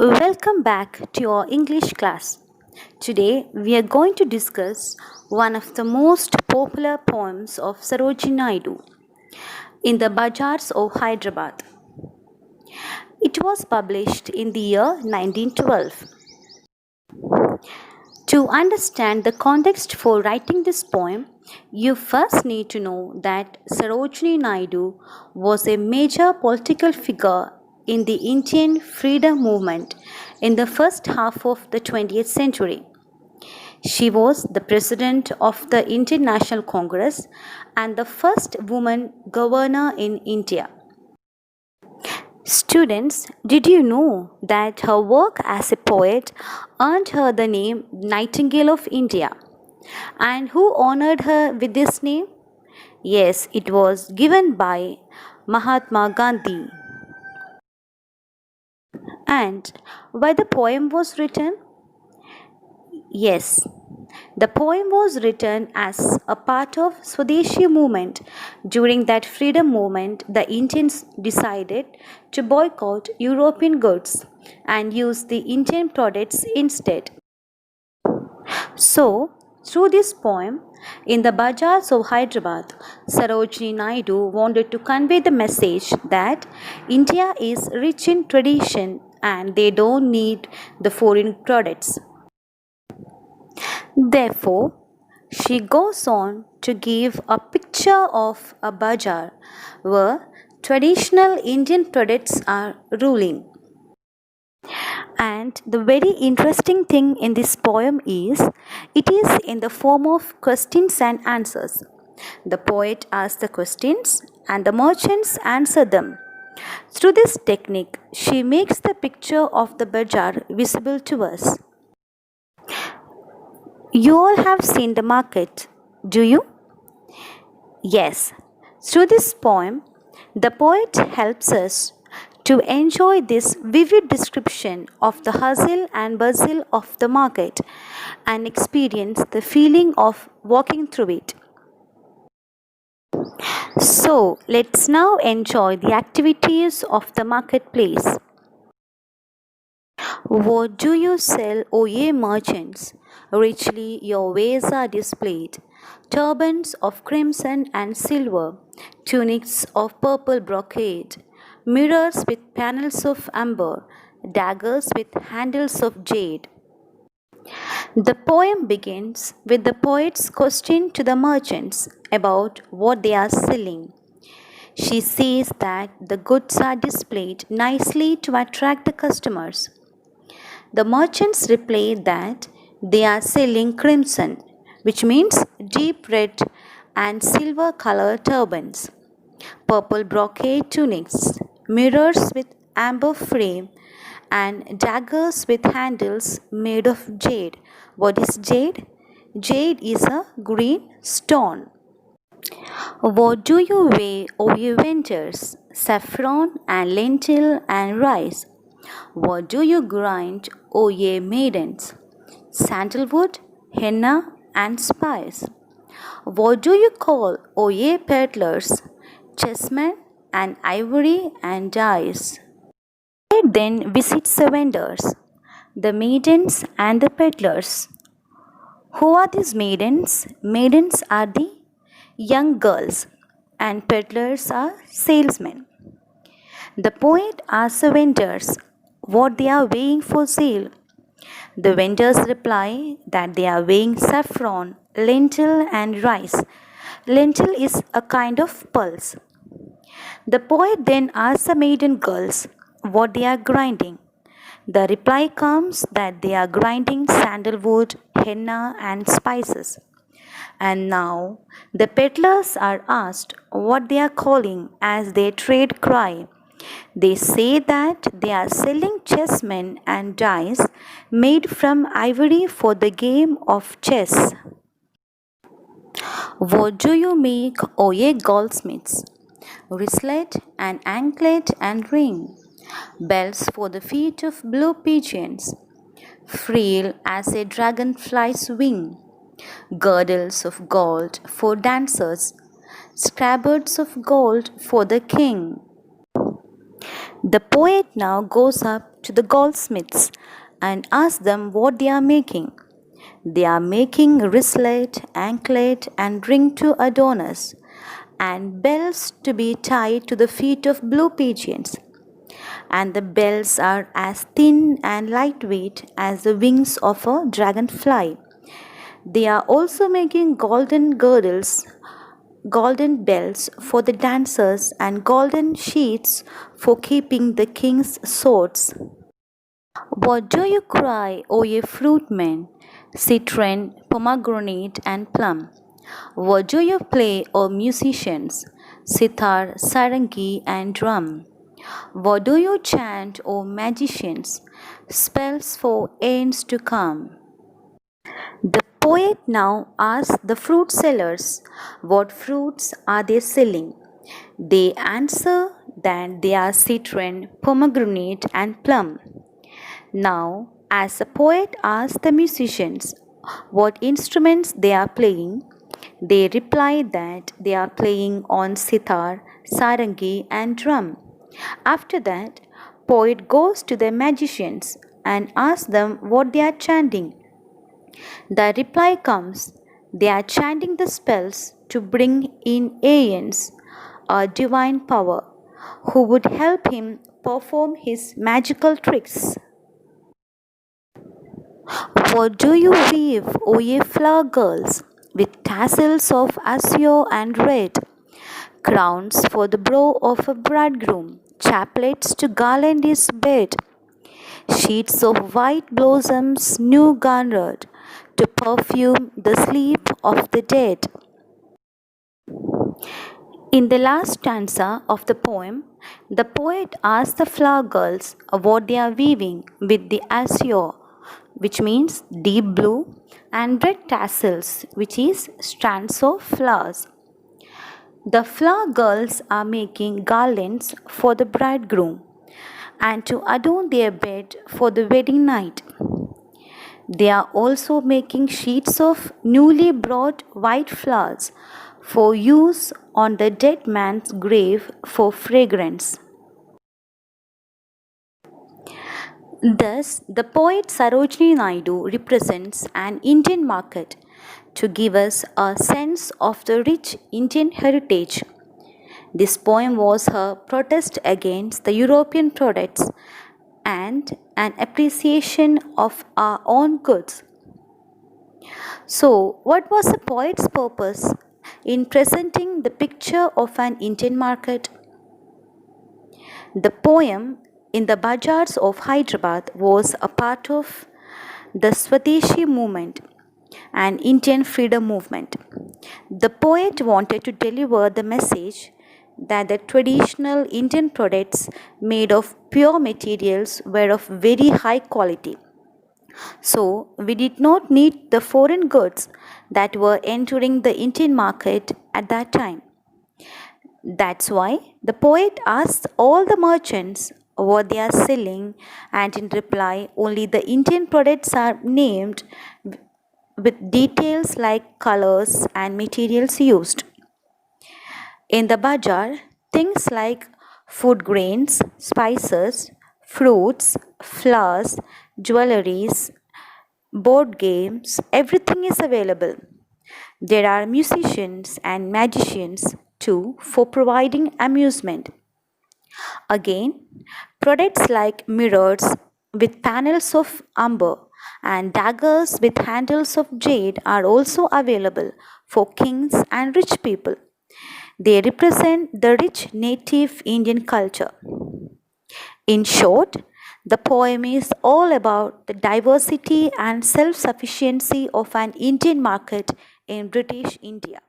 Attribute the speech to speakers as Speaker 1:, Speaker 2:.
Speaker 1: Welcome back to your English class. Today we are going to discuss one of the most popular poems of Sarojini Naidu in the Bazaars of Hyderabad. It was published in the year 1912. To understand the context for writing this poem, you first need to know that Sarojini Naidu was a major political figure in the Indian freedom movement in the first half of the 20th century. She was the president of the Indian National Congress and the first woman governor in India. Students, did you know that her work as a poet earned her the name Nightingale of India? And who honored her with this name? Yes, it was given by Mahatma Gandhi. And why the poem was written? Yes, the poem was written as a part of Swadeshi movement. During that freedom movement, the Indians decided to boycott European goods and use the Indian products instead. So, through this poem, in the Bazaars of Hyderabad, Sarojini Naidu wanted to convey the message that India is rich in tradition and they don't need the foreign products. Therefore, she goes on to give a picture of a bazaar where traditional Indian products are ruling. And the very interesting thing in this poem is it is in the form of questions and answers. The poet asks the questions and the merchants answer them. Through this technique, she makes the picture of the bazaar visible to us. You all have seen the market, do you? Yes. Through this poem, the poet helps us to enjoy this vivid description of the hustle and bustle of the market and experience the feeling of walking through it. So, let's now enjoy the activities of the marketplace. What do you sell, O ye merchants? Richly your wares are displayed. Turbans of crimson and silver, tunics of purple brocade, mirrors with panels of amber, daggers with handles of jade. The poem begins with the poet's question to the merchants about what they are selling. She says that the goods are displayed nicely to attract the customers. The merchants reply that they are selling crimson, which means deep red and silver colored turbans, purple brocade tunics, mirrors with amber frame, and daggers with handles made of jade. What is jade? Jade is a green stone. What do you weigh, O ye vendors? Saffron and lentil and rice. What do you grind, O ye maidens? Sandalwood, henna, and spice. What do you call, O ye peddlers? Chessmen and ivory and dice. It then visits the vendors, the maidens and the peddlers. Who are these maidens? Maidens are the young girls, and peddlers are salesmen. The poet asks the vendors what they are weighing for sale. The vendors reply that they are weighing saffron, lentil, and rice. Lentil is a kind of pulse. The poet then asks the maiden girls what they are grinding. The reply comes that they are grinding sandalwood, henna, and spices. And now the peddlers are asked what they are calling as their trade cry. They say that they are selling chessmen and dice made from ivory for the game of chess. What do you make, O ye goldsmiths? Wristlet and anklet and ring, bells for the feet of blue pigeons, frail as a dragonfly's wing, girdles of gold for dancers, scabbards of gold for the king. The poet now goes up to the goldsmiths and asks them what they are making. They are making wristlet, anklet, and ring to Adonis, and bells to be tied to the feet of blue pigeons. And the bells are as thin and lightweight as the wings of a dragonfly. They are also making golden girdles, golden belts for the dancers, and golden sheets for keeping the king's swords. What do you cry, O ye fruitmen, citron, pomegranate, and plum? What do you play, O musicians, sitar, sarangi, and drum? What do you chant, O magicians, spells for aeons to come? The poet now asks the fruit sellers what fruits are they selling. They answer that they are citron, pomegranate, and plum. Now, as the poet asks the musicians what instruments they are playing, they reply that they are playing on sitar, sarangi, and drum. After that, poet goes to the magicians and asks them what they are chanting. The reply comes, they are chanting the spells to bring in Aeons, a divine power, who would help him perform his magical tricks. What do you weave, O ye flower girls, with tassels of azure and red, crowns for the brow of a bridegroom, chaplets to garland his bed, sheets of white blossoms new garnered, to perfume the sleep of the dead. In the last stanza of the poem, the poet asks the flower girls what they are weaving with the azure, which means deep blue, and red tassels, which is strands of flowers. The flower girls are making garlands for the bridegroom and to adorn their bed for the wedding night. They are also making sheets of newly brought white flowers for use on the dead man's grave for fragrance. Thus, the poet Sarojini Naidu represents an Indian market to give us a sense of the rich Indian heritage. This poem was her protest against the European products and an appreciation of our own goods. So, what was the poet's purpose in presenting the picture of an Indian market? The poem in the Bazaars of Hyderabad was a part of the Swadeshi movement, an Indian freedom movement. The poet wanted to deliver the message that the traditional Indian products made of pure materials were of very high quality. So, we did not need the foreign goods that were entering the Indian market at that time. That's why the poet asks all the merchants what they are selling, and in reply, only the Indian products are named with details like colors and materials used. In the bazaar, things like food grains, spices, fruits, flowers, jewelries, board games, everything is available. There are musicians and magicians too for providing amusement. Again, products like mirrors with panels of amber and daggers with handles of jade are also available for kings and rich people. They represent the rich native Indian culture. In short, the poem is all about the diversity and self sufficiency of an Indian market in British India.